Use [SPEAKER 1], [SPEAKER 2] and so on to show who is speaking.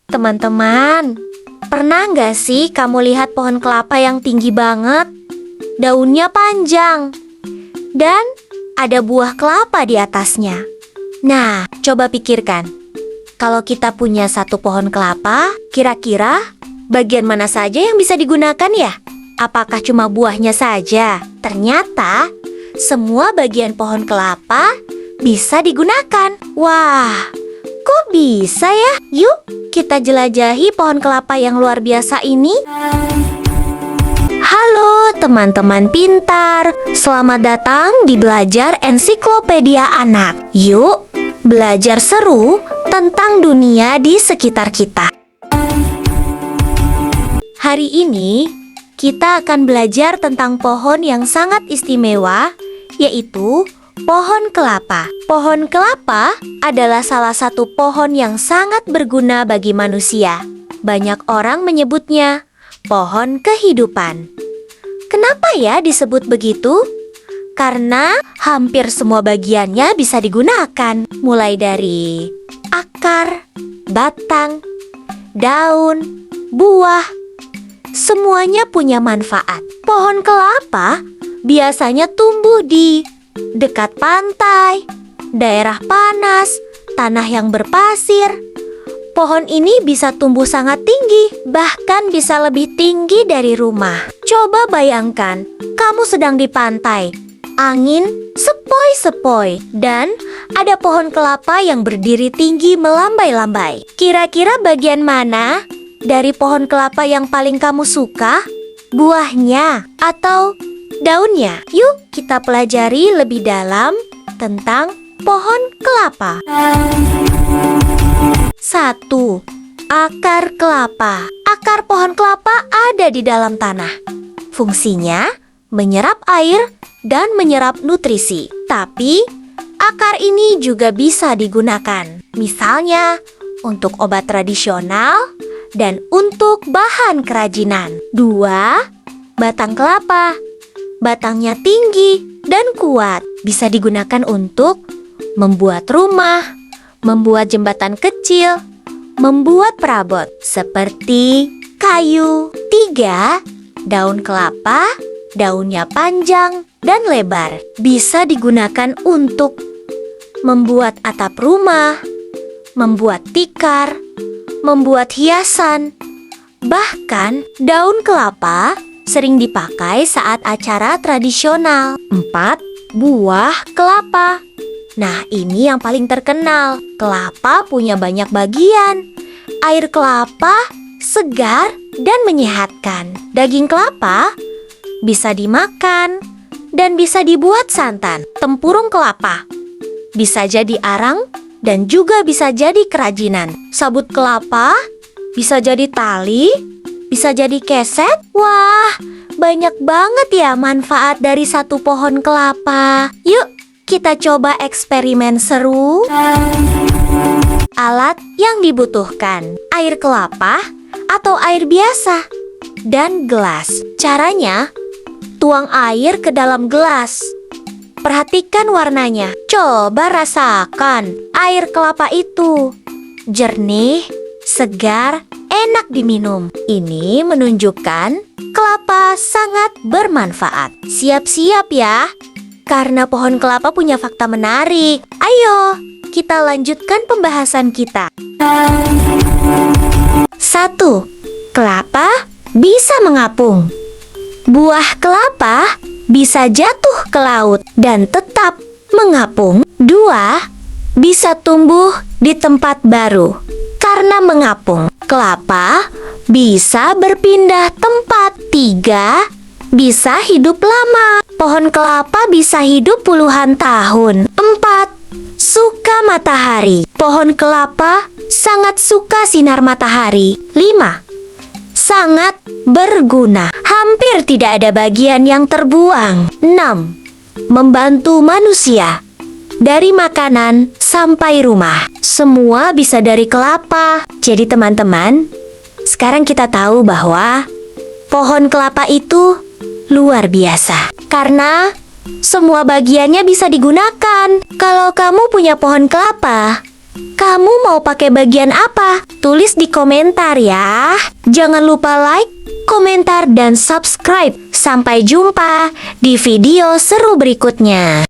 [SPEAKER 1] Teman-teman, pernah nggak sih kamu lihat pohon kelapa yang tinggi banget? Daunnya panjang, dan ada buah kelapa di atasnya. Nah, coba pikirkan. Kalau kita punya satu pohon kelapa, kira-kira bagian mana saja yang bisa digunakan ya? Apakah cuma buahnya saja? Ternyata, semua bagian pohon kelapa bisa digunakan. Wah, kok bisa ya? Yuk, kita jelajahi pohon kelapa yang luar biasa ini. Halo teman-teman pintar, selamat datang di Belajar Ensiklopedia Anak. Yuk, belajar seru tentang dunia di sekitar kita. Hari ini, kita akan belajar tentang pohon yang sangat istimewa, yaitu pohon kelapa. Pohon kelapa adalah salah satu pohon yang sangat berguna bagi manusia. Banyak orang menyebutnya pohon kehidupan. Kenapa ya disebut begitu? Karena hampir semua bagiannya bisa digunakan, mulai dari akar, batang, daun, buah. Semuanya punya manfaat. Pohon kelapa biasanya tumbuh di dekat pantai, daerah panas, tanah yang berpasir. Pohon ini bisa tumbuh sangat tinggi, bahkan bisa lebih tinggi dari rumah. Coba bayangkan, kamu sedang di pantai, angin sepoi-sepoi, dan ada pohon kelapa yang berdiri tinggi melambai-lambai. Kira-kira bagian mana dari pohon kelapa yang paling kamu suka? Buahnya atau daunnya? Yuk kita pelajari lebih dalam tentang pohon kelapa. 1. Akar kelapa. Akar pohon kelapa ada di dalam tanah. Fungsinya menyerap air dan menyerap nutrisi. Tapi akar ini juga bisa digunakan, misalnya untuk obat tradisional dan untuk bahan kerajinan. 2. Batang kelapa. Batangnya tinggi dan kuat, bisa digunakan untuk membuat rumah, membuat jembatan kecil, membuat perabot seperti kayu. 3. Daun kelapa. Daunnya panjang dan lebar, bisa digunakan untuk membuat atap rumah, membuat tikar, membuat hiasan. Bahkan daun kelapa sering dipakai saat acara tradisional. 4. Buah kelapa. Nah, ini yang paling terkenal. Kelapa punya banyak bagian. Air kelapa segar dan menyehatkan. Daging kelapa bisa dimakan dan bisa dibuat santan. Tempurung kelapa bisa jadi arang dan juga bisa jadi kerajinan. Sabut kelapa bisa jadi tali, bisa jadi keset. Wah, banyak banget ya manfaat dari satu pohon kelapa. Yuk, kita coba eksperimen seru. Alat yang dibutuhkan: air kelapa atau air biasa, dan gelas. Caranya, tuang air ke dalam gelas. Perhatikan warnanya. Coba rasakan air kelapa itu. Jernih, segar, enak diminum. Ini menunjukkan kelapa sangat bermanfaat. Siap-siap ya, karena pohon kelapa punya fakta menarik. Ayo, kita lanjutkan pembahasan kita. 1. Kelapa bisa mengapung. Buah kelapa bisa jatuh ke laut dan tetap mengapung. 2. Bisa tumbuh di tempat baru karena mengapung. Kelapa bisa berpindah tempat. 3. Bisa hidup lama. Pohon kelapa bisa hidup puluhan tahun. 4. Suka matahari. Pohon kelapa sangat suka sinar matahari. 5. Sangat berguna. Hampir tidak ada bagian yang terbuang. 6. Membantu manusia. Dari makanan sampai rumah, semua bisa dari kelapa. Jadi teman-teman, sekarang kita tahu bahwa pohon kelapa itu luar biasa karena semua bagiannya bisa digunakan. Kalau kamu punya pohon kelapa, Kamu mau pakai bagian apa? Tulis di komentar ya. Jangan lupa like, komentar, dan subscribe. Sampai jumpa di video seru berikutnya.